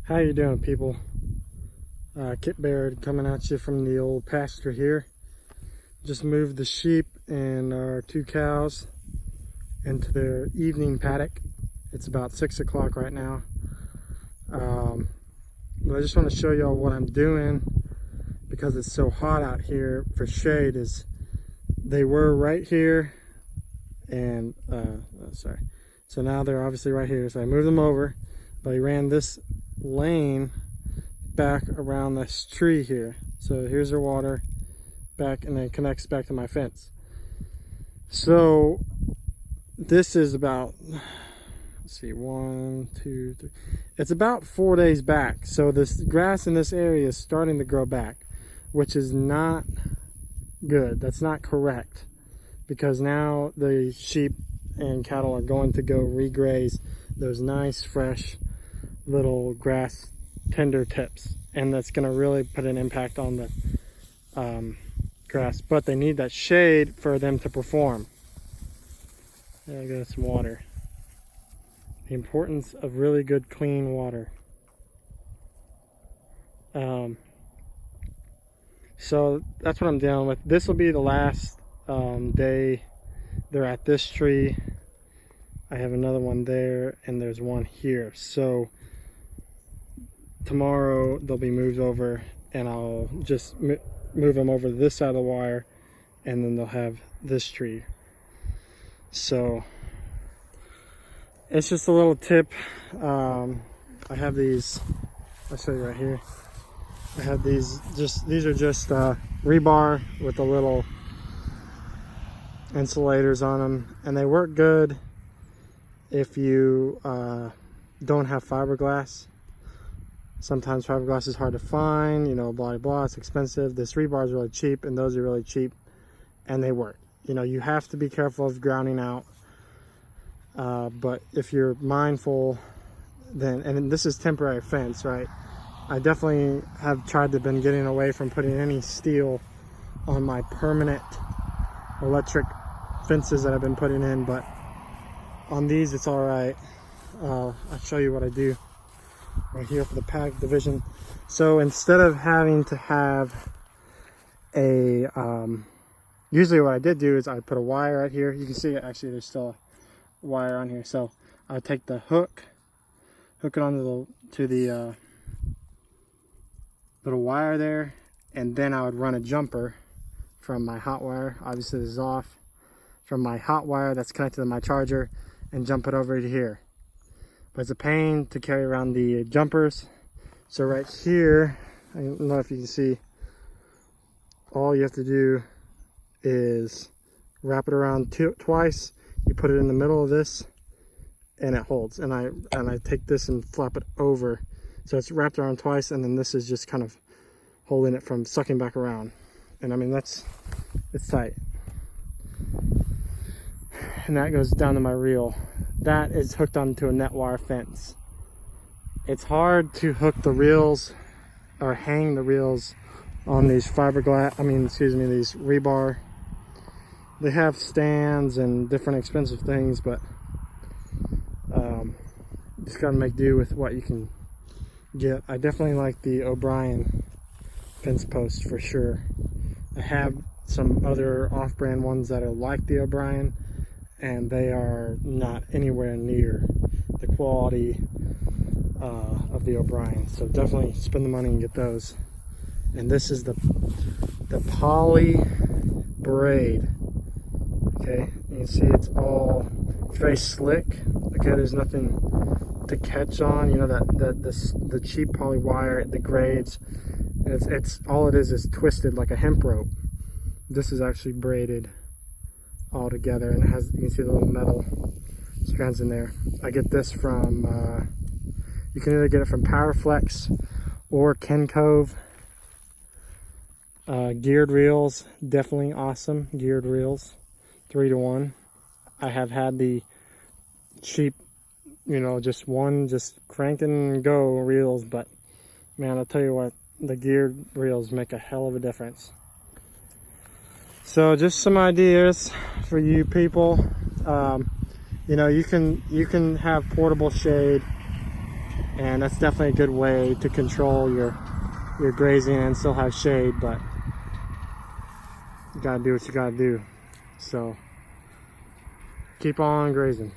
How you doing, people? Kit Baird coming at you from the old pasture here. Just moved the sheep and our 2 cows into their evening paddock. It's about 6 o'clock right now. But I just want to show y'all what I'm doing because it's so hot out here for shade. Is they were right here and sorry. So now they're obviously right here. So I moved them over, but I ran this lane back around this tree here. So here's their water back, and then it connects back to my fence. So this is about, let's see, 1, 2, 3. It's about 4 days back. So this grass in this area is starting to grow back, which is not good. That's not correct, because now the sheep and cattle are going to go regraze those nice fresh little grass tender tips, and that's going to really put an impact on the grass. But they need that shade for them to perform. There goes some water. The importance of really good clean water. So that's what I'm dealing with. This will be the last day they're at this tree. I have another one there, and there's one here. So tomorrow they'll be moved over, and I'll just move them over to this side of the wire, and then they'll have this tree. So it's just a little tip. I have these, I'll show you right here. I have these are just rebar with the little insulators on them, and they work good if you don't have fiberglass. Sometimes fiberglass is hard to find, you know, blah blah blah, it's expensive. This rebar is really cheap, and those are really cheap, and they work. You know, you have to be careful of grounding out, but if you're mindful, then, and this is temporary fence, right? I definitely have tried to been getting away from putting any steel on my permanent electric fences that I've been putting in, but on these it's all right. I'll show you what I do right here for the paddock division. So instead of having to have a usually what I did do is I put a wire right here. You can see actually there's still a wire on here. So I would take the hook it onto the little wire there, and then I would run a jumper from my hot wire. Obviously this is off, from my hot wire that's connected to my charger, and jump it over to here. But it's a pain to carry around the jumpers. So right here, I don't know if you can see, all you have to do is wrap it around twice. You put it in the middle of this, and it holds. And I take this and flap it over, so it's wrapped around twice, and then this is just kind of holding it from sucking back around. And I mean, it's tight. And that goes down to my reel. That is hooked onto a net wire fence. It's hard to hook the reels or hang the reels on these these rebar. They have stands and different expensive things, but just gotta make do with what you can get. I definitely like the O'Brien fence post for sure. I have some other off-brand ones that are like the O'Brien, and they are not anywhere near the quality of the O'Brien. So definitely spend the money and get those. And this is the poly braid. Okay, you can see it's very slick. Okay, there's nothing to catch on. You know, the cheap poly wire, it degrades. It's all it is twisted like a hemp rope. This is actually braided all together, and it has, you can see the little metal strands in there. I get this from you can either get it from Powerflex or Ken Cove. Geared reels, definitely awesome. Geared reels, 3-to-1. I have had the cheap, you know, just crank and go reels, but man, I'll tell you what, the geared reels make a hell of a difference. So just some ideas for you people. You know, you can have portable shade And that's definitely a good way to control your grazing and still have shade, but you gotta do what you gotta do. So keep on grazing.